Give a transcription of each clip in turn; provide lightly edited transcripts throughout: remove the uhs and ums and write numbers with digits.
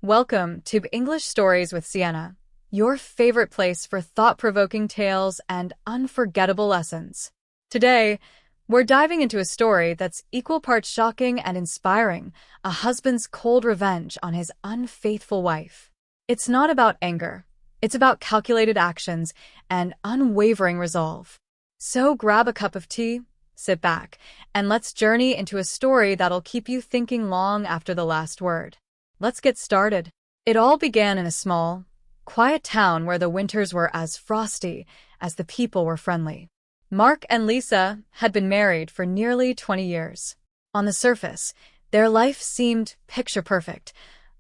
Welcome to English Stories with Sienna, your favorite place for thought-provoking tales and unforgettable lessons. Today, we're diving into a story that's equal parts shocking and inspiring, a husband's cold revenge on his unfaithful wife. It's not about anger. It's about calculated actions and unwavering resolve. So grab a cup of tea, sit back, and let's journey into a story that'll keep you thinking long after the last word. Let's get started. It all began in a small, quiet town where the winters were as frosty as the people were friendly. Mark and Lisa had been married for nearly 20 years. On the surface, their life seemed picture-perfect.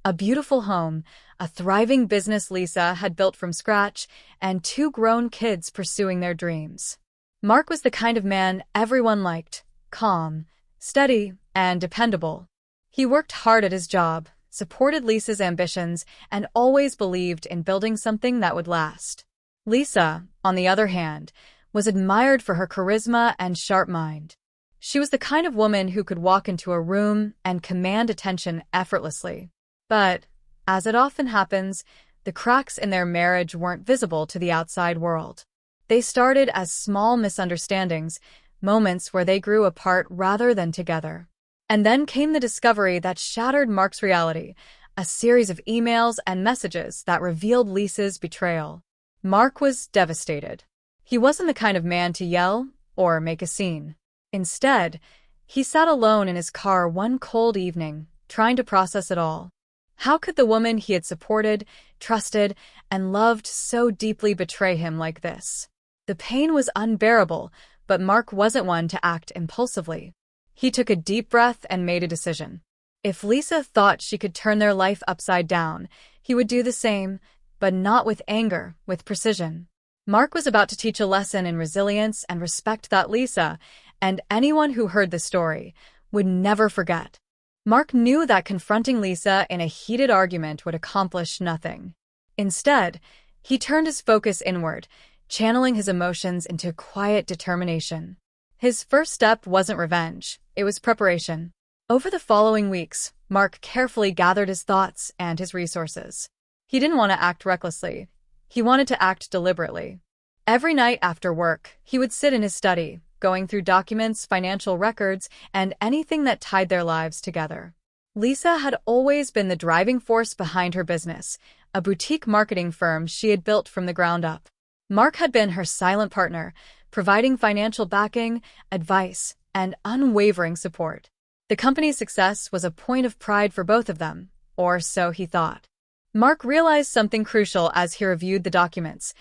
A beautiful home, a thriving business Lisa had built from scratch, and two grown kids pursuing their dreams. Mark was the kind of man everyone liked, calm, steady, and dependable. He worked hard at his job, supported Lisa's ambitions, and always believed in building something that would last. Lisa, on the other hand, was admired for her charisma and sharp mind. She was the kind of woman who could walk into a room and command attention effortlessly. But, as it often happens, the cracks in their marriage weren't visible to the outside world. They started as small misunderstandings, moments where they grew apart rather than together. And then came the discovery that shattered Mark's reality, a series of emails and messages that revealed Lisa's betrayal. Mark was devastated. He wasn't the kind of man to yell or make a scene. Instead, he sat alone in his car one cold evening, trying to process it all. How could the woman he had supported, trusted, and loved so deeply betray him like this? The pain was unbearable, but Mark wasn't one to act impulsively. He took a deep breath and made a decision. If Lisa thought she could turn their life upside down, he would do the same, but not with anger, with precision. Mark was about to teach a lesson in resilience and respect that Lisa, and anyone who heard the story, would never forget. Mark knew that confronting Lisa in a heated argument would accomplish nothing. Instead, he turned his focus inward, channeling his emotions into quiet determination. His first step wasn't revenge, it was preparation. Over the following weeks, Mark carefully gathered his thoughts and his resources. He didn't want to act recklessly. He wanted to act deliberately. Every night after work, he would sit in his study, going through documents, financial records, and anything that tied their lives together. Lisa had always been the driving force behind her business, a boutique marketing firm she had built from the ground up. Mark had been her silent partner, providing financial backing, advice, and unwavering support. The company's success was a point of pride for both of them, or so he thought. Mark realized something crucial as he reviewed the documents.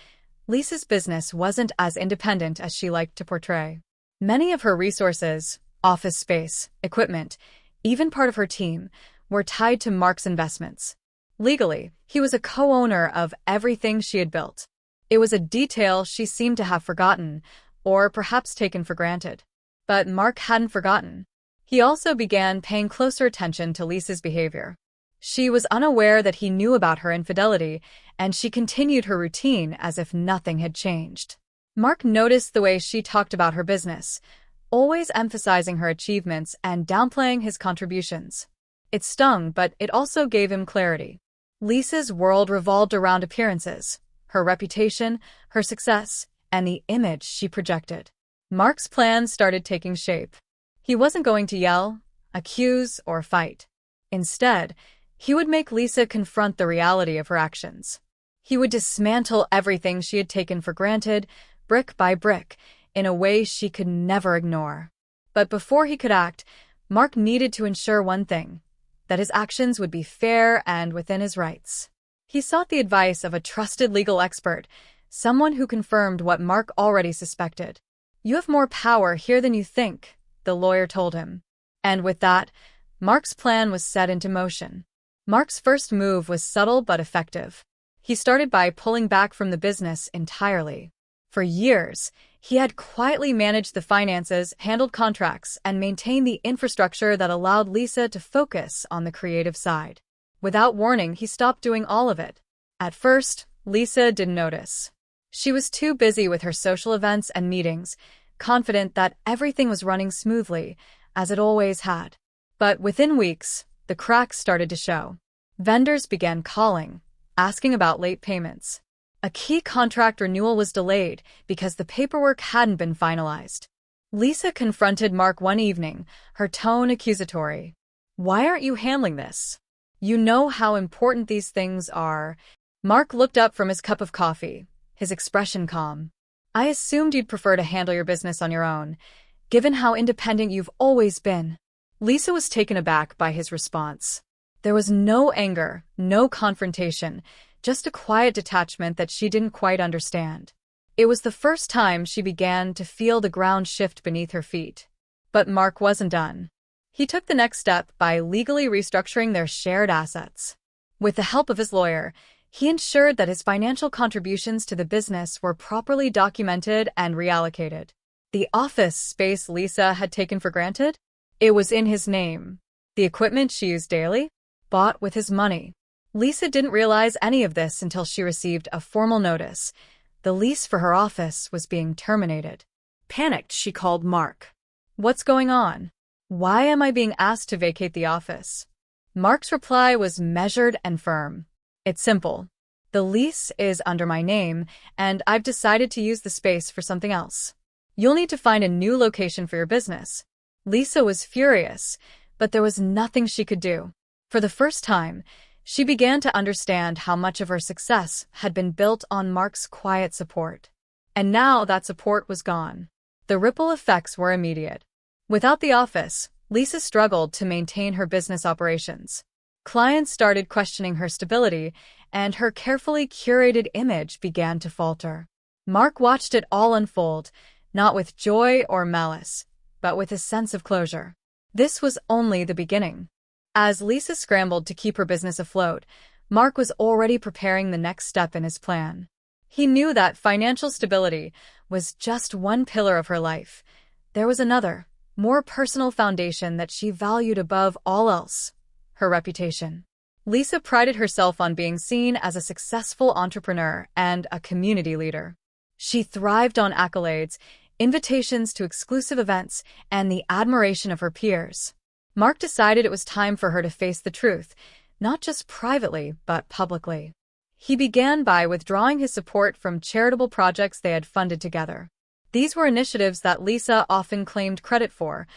Lisa's business wasn't as independent as she liked to portray. Many of her resources, office space, equipment, even part of her team, were tied to Mark's investments. Legally, he was a co-owner of everything she had built. It was a detail she seemed to have forgotten, or perhaps taken for granted. But Mark hadn't forgotten. He also began paying closer attention to Lisa's behavior. She was unaware that he knew about her infidelity, and she continued her routine as if nothing had changed. Mark noticed the way she talked about her business, always emphasizing her achievements and downplaying his contributions. It stung, but it also gave him clarity. Lisa's world revolved around appearances, her reputation, her success, and the image she projected. Mark's plan started taking shape. He wasn't going to yell, accuse, or fight. Instead, he would make Lisa confront the reality of her actions. He would dismantle everything she had taken for granted, brick by brick, in a way she could never ignore. But before he could act, Mark needed to ensure one thing, that his actions would be fair and within his rights. He sought the advice of a trusted legal expert, someone who confirmed what Mark already suspected. "You have more power here than you think," the lawyer told him. And with that, Mark's plan was set into motion. Mark's first move was subtle but effective. He started by pulling back from the business entirely. For years, he had quietly managed the finances, handled contracts, and maintained the infrastructure that allowed Lisa to focus on the creative side. Without warning, he stopped doing all of it. At first, Lisa didn't notice. She was too busy with her social events and meetings, confident that everything was running smoothly, as it always had. But within weeks, the cracks started to show. Vendors began calling, asking about late payments. A key contract renewal was delayed because the paperwork hadn't been finalized. Lisa confronted Mark one evening, her tone accusatory. "Why aren't you handling this? You know how important these things are." Mark looked up from his cup of coffee, his expression calm. "I assumed you'd prefer to handle your business on your own, given how independent you've always been." Lisa was taken aback by his response. There was no anger, no confrontation, just a quiet detachment that she didn't quite understand. It was the first time she began to feel the ground shift beneath her feet. But Mark wasn't done. He took the next step by legally restructuring their shared assets. With the help of his lawyer, he ensured that his financial contributions to the business were properly documented and reallocated. The office space Lisa had taken for granted? It was in his name. The equipment she used daily? Bought with his money. Lisa didn't realize any of this until she received a formal notice. The lease for her office was being terminated. Panicked, she called Mark. "What's going on? Why am I being asked to vacate the office?" Mark's reply was measured and firm. "It's simple. The lease is under my name, and I've decided to use the space for something else. You'll need to find a new location for your business." Lisa was furious, but there was nothing she could do. For the first time, she began to understand how much of her success had been built on Mark's quiet support. And now that support was gone. The ripple effects were immediate. Without the office, Lisa struggled to maintain her business operations. Clients started questioning her stability, and her carefully curated image began to falter. Mark watched it all unfold, not with joy or malice, but with a sense of closure. This was only the beginning. As Lisa scrambled to keep her business afloat, Mark was already preparing the next step in his plan. He knew that financial stability was just one pillar of her life. There was another, more personal foundation that she valued above all else: her reputation. Lisa prided herself on being seen as a successful entrepreneur and a community leader. She thrived on accolades, invitations to exclusive events, and the admiration of her peers. Mark decided it was time for her to face the truth, not just privately, but publicly. He began by withdrawing his support from charitable projects they had funded together. These were initiatives that Lisa often claimed credit for,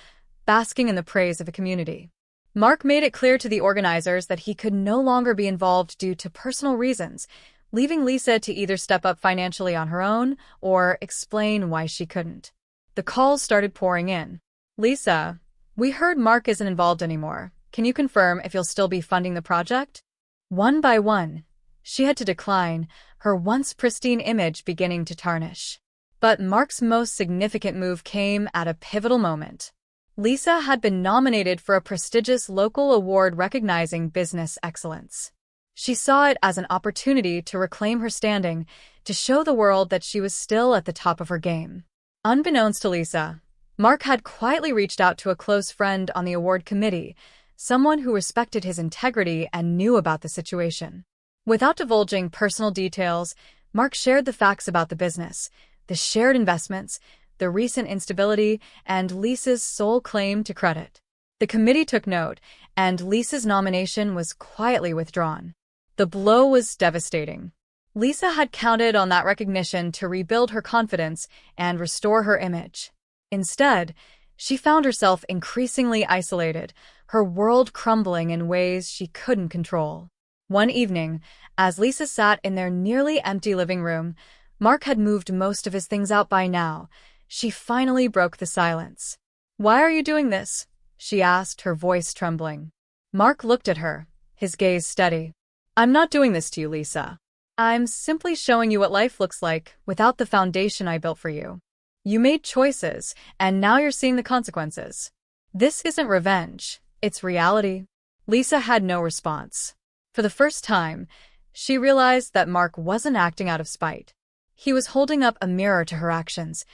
basking in the praise of a community. Mark made it clear to the organizers that he could no longer be involved due to personal reasons, leaving Lisa to either step up financially on her own or explain why she couldn't. The calls started pouring in. "Lisa, we heard Mark isn't involved anymore. Can you confirm if you'll still be funding the project?" One by one, she had to decline, her once pristine image beginning to tarnish. But Mark's most significant move came at a pivotal moment. Lisa had been nominated for a prestigious local award recognizing business excellence. She saw it as an opportunity to reclaim her standing, to show the world that she was still at the top of her game. Unbeknownst to Lisa, Mark had quietly reached out to a close friend on the award committee, someone who respected his integrity and knew about the situation. Without divulging personal details, Mark shared the facts about the business, the shared investments, the recent instability, and Lisa's sole claim to credit. The committee took note, and Lisa's nomination was quietly withdrawn. The blow was devastating. Lisa had counted on that recognition to rebuild her confidence and restore her image. Instead, she found herself increasingly isolated, her world crumbling in ways she couldn't control. One evening, as Lisa sat in their nearly empty living room, Mark had moved most of his things out by now. She finally broke the silence. "Why are you doing this?" she asked, her voice trembling. Mark looked at her, his gaze steady. "I'm not doing this to you, Lisa. I'm simply showing you what life looks like without the foundation I built for you. You made choices, and now you're seeing the consequences. This isn't revenge, it's reality." Lisa had no response. For the first time, she realized that Mark wasn't acting out of spite. He was holding up a mirror to her actions,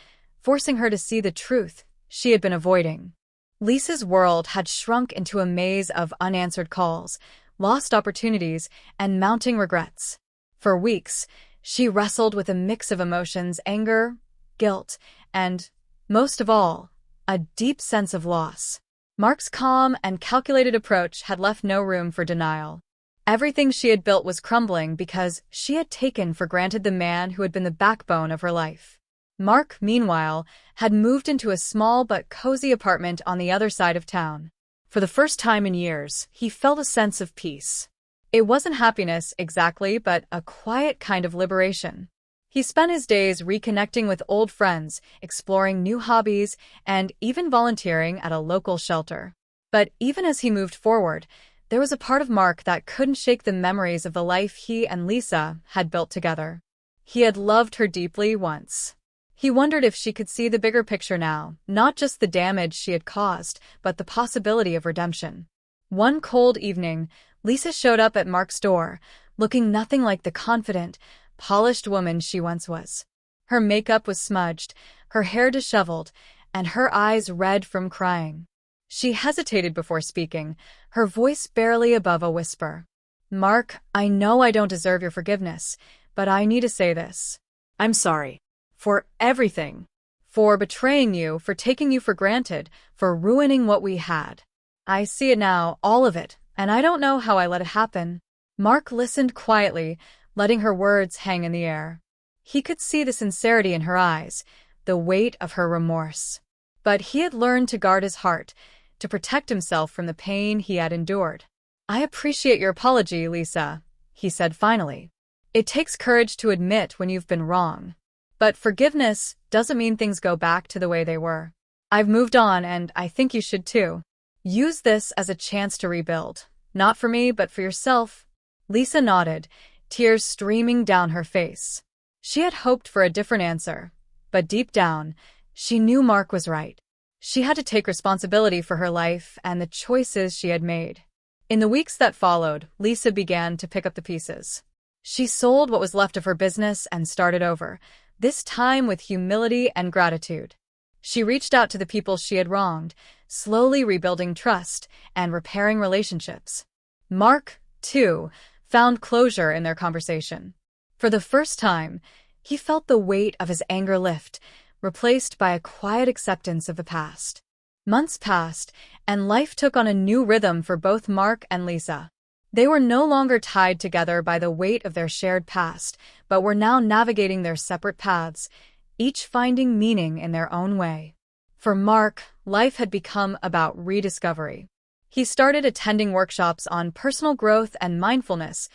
forcing her to see the truth she had been avoiding. Lisa's world had shrunk into a maze of unanswered calls, lost opportunities, and mounting regrets. For weeks, she wrestled with a mix of emotions: anger, guilt, and, most of all, a deep sense of loss. Mark's calm and calculated approach had left no room for denial. Everything she had built was crumbling because she had taken for granted the man who had been the backbone of her life. Mark, meanwhile, had moved into a small but cozy apartment on the other side of town. For the first time in years, he felt a sense of peace. It wasn't happiness exactly, but a quiet kind of liberation. He spent his days reconnecting with old friends, exploring new hobbies, and even volunteering at a local shelter. But even as he moved forward, there was a part of Mark that couldn't shake the memories of the life he and Lisa had built together. He had loved her deeply once. He wondered if she could see the bigger picture now, not just the damage she had caused, but the possibility of redemption. One cold evening, Lisa showed up at Mark's door, looking nothing like the confident, polished woman she once was. Her makeup was smudged, her hair disheveled, and her eyes red from crying. She hesitated before speaking, her voice barely above a whisper. "Mark, I know I don't deserve your forgiveness, but I need to say this. I'm sorry. For everything. For betraying you, for taking you for granted, for ruining what we had. I see it now, all of it, and I don't know how I let it happen." Mark listened quietly, letting her words hang in the air. He could see the sincerity in her eyes, the weight of her remorse. But he had learned to guard his heart, to protect himself from the pain he had endured. "I appreciate your apology, Lisa," he said finally. "It takes courage to admit when you've been wrong. But forgiveness doesn't mean things go back to the way they were. I've moved on, and I think you should too. Use this as a chance to rebuild. Not for me, but for yourself." Lisa nodded, tears streaming down her face. She had hoped for a different answer, but deep down, she knew Mark was right. She had to take responsibility for her life and the choices she had made. In the weeks that followed, Lisa began to pick up the pieces. She sold what was left of her business and started over, this time with humility and gratitude. She reached out to the people she had wronged, slowly rebuilding trust and repairing relationships. Mark, too, found closure in their conversation. For the first time, he felt the weight of his anger lift, replaced by a quiet acceptance of the past. Months passed, and life took on a new rhythm for both Mark and Lisa. They were no longer tied together by the weight of their shared past, but were now navigating their separate paths, each finding meaning in their own way. For Mark, life had become about rediscovery. He started attending workshops on personal growth and mindfulness,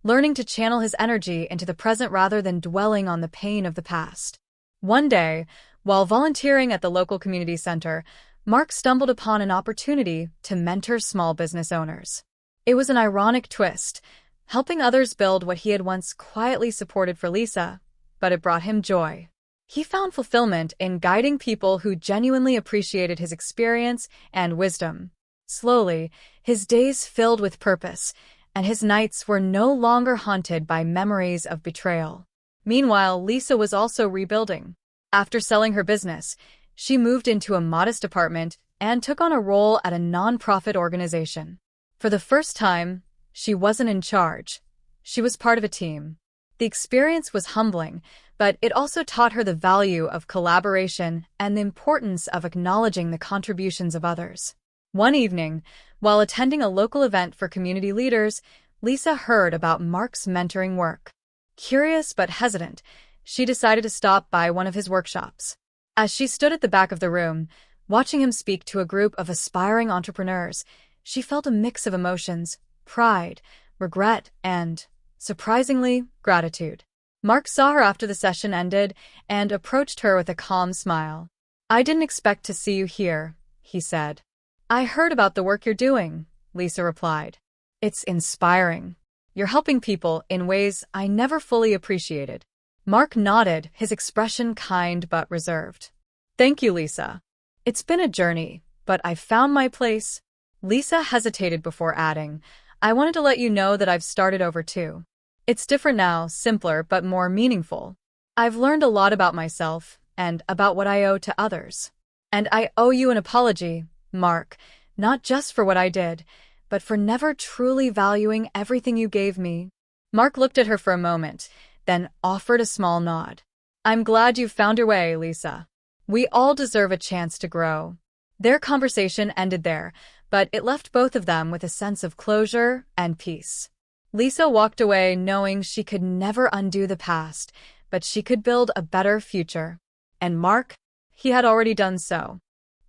learning to channel his energy into the present rather than dwelling on the pain of the past. One day, while volunteering at the local community center, Mark stumbled upon an opportunity to mentor small business owners. It was an ironic twist, helping others build what he had once quietly supported for Lisa, but it brought him joy. He found fulfillment in guiding people who genuinely appreciated his experience and wisdom. Slowly, his days filled with purpose, and his nights were no longer haunted by memories of betrayal. Meanwhile, Lisa was also rebuilding. After selling her business, she moved into a modest apartment and took on a role at a nonprofit organization. For the first time, she wasn't in charge. She was part of a team. The experience was humbling, but it also taught her the value of collaboration and the importance of acknowledging the contributions of others. One evening, while attending a local event for community leaders, Lisa heard about Mark's mentoring work. Curious but hesitant, she decided to stop by one of his workshops. As she stood at the back of the room, watching him speak to a group of aspiring entrepreneurs, she felt a mix of emotions: pride, regret, and, surprisingly, gratitude. Mark saw her after the session ended and approached her with a calm smile. "I didn't expect to see you here," he said. "I heard about the work you're doing," Lisa replied. "It's inspiring. You're helping people in ways I never fully appreciated." Mark nodded, his expression kind but reserved. "Thank you, Lisa. It's been a journey, but I've found my place." Lisa hesitated before adding, "I wanted to let you know that I've started over too. It's different now, simpler but more meaningful. I've learned a lot about myself and about what I owe to others. And I owe you an apology, Mark, not just for what I did, but for never truly valuing everything you gave me." Mark looked at her for a moment, then offered a small nod. "I'm glad you found your way, Lisa. We all deserve a chance to grow." Their conversation ended there, but it left both of them with a sense of closure and peace. Lisa walked away knowing she could never undo the past, but she could build a better future. And Mark? He had already done so.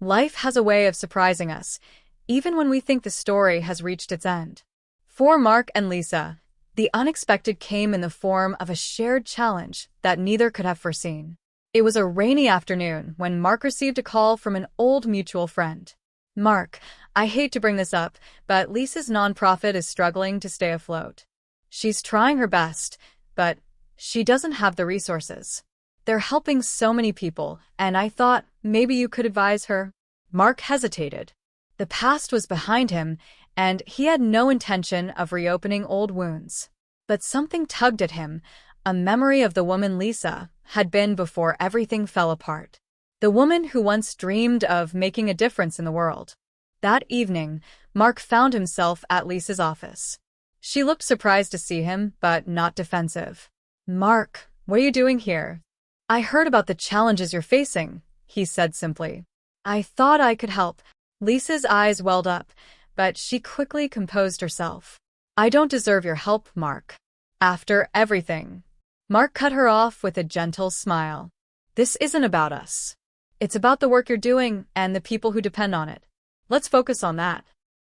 Life has a way of surprising us, even when we think the story has reached its end. For Mark and Lisa, the unexpected came in the form of a shared challenge that neither could have foreseen. It was a rainy afternoon when Mark received a call from an old mutual friend. "Mark, I hate to bring this up, but Lisa's nonprofit is struggling to stay afloat. She's trying her best, but she doesn't have the resources. They're helping so many people, and I thought maybe you could advise her." Mark hesitated. The past was behind him, and he had no intention of reopening old wounds. But something tugged at him, a memory of the woman Lisa had been before everything fell apart. The woman who once dreamed of making a difference in the world. That evening, Mark found himself at Lisa's office. She looked surprised to see him, but not defensive. "Mark, what are you doing here?" "I heard about the challenges you're facing," he said simply. "I thought I could help." Lisa's eyes welled up, but she quickly composed herself. "I don't deserve your help, Mark. After everything." Mark cut her off with a gentle smile. "This isn't about us. It's about the work you're doing and the people who depend on it. Let's focus on that."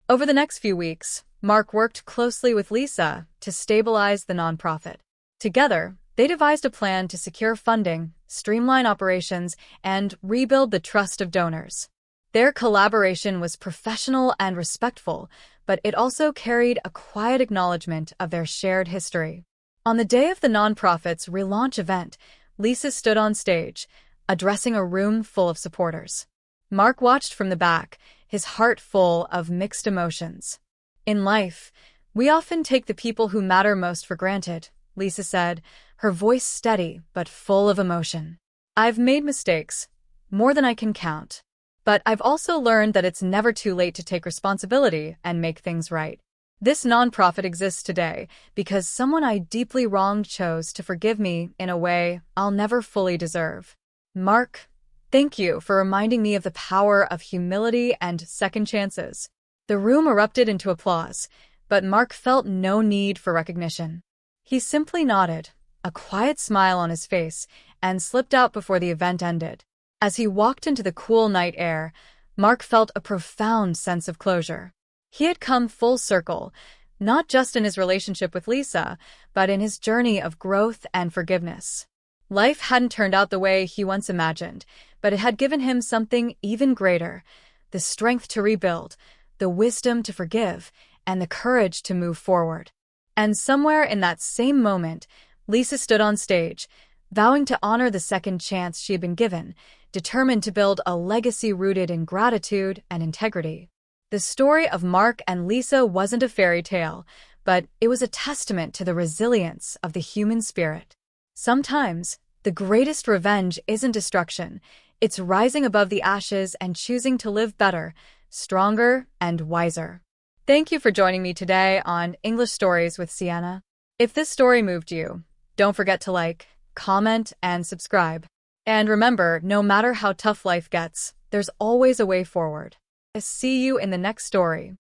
Over the next few weeks, Mark worked closely with Lisa to stabilize the nonprofit. Together, they devised a plan to secure funding, streamline operations, and rebuild the trust of donors. Their collaboration was professional and respectful, but it also carried a quiet acknowledgement of their shared history. On the day of the nonprofit's relaunch event, Lisa stood on stage, addressing a room full of supporters. Mark watched from the back, his heart full of mixed emotions. "In life, we often take the people who matter most for granted," Lisa said, her voice steady but full of emotion. "I've made mistakes, more than I can count. But I've also learned that it's never too late to take responsibility and make things right. This nonprofit exists today because someone I deeply wronged chose to forgive me in a way I'll never fully deserve. Mark, thank you for reminding me of the power of humility and second chances." The room erupted into applause, but Mark felt no need for recognition. He simply nodded, a quiet smile on his face, and slipped out before the event ended. As he walked into the cool night air, Mark felt a profound sense of closure. He had come full circle, not just in his relationship with Lisa, but in his journey of growth and forgiveness. Life hadn't turned out the way he once imagined, but it had given him something even greater: the strength to rebuild, the wisdom to forgive, and the courage to move forward. And somewhere in that same moment, Lisa stood on stage, vowing to honor the second chance she had been given, determined to build a legacy rooted in gratitude and integrity. The story of Mark and Lisa wasn't a fairy tale, but it was a testament to the resilience of the human spirit. Sometimes, the greatest revenge isn't destruction, it's rising above the ashes and choosing to live better, stronger, and wiser. Thank you for joining me today on English Stories with Sienna. If this story moved you, don't forget to like, comment, and subscribe. And remember, no matter how tough life gets, there's always a way forward. See you in the next story.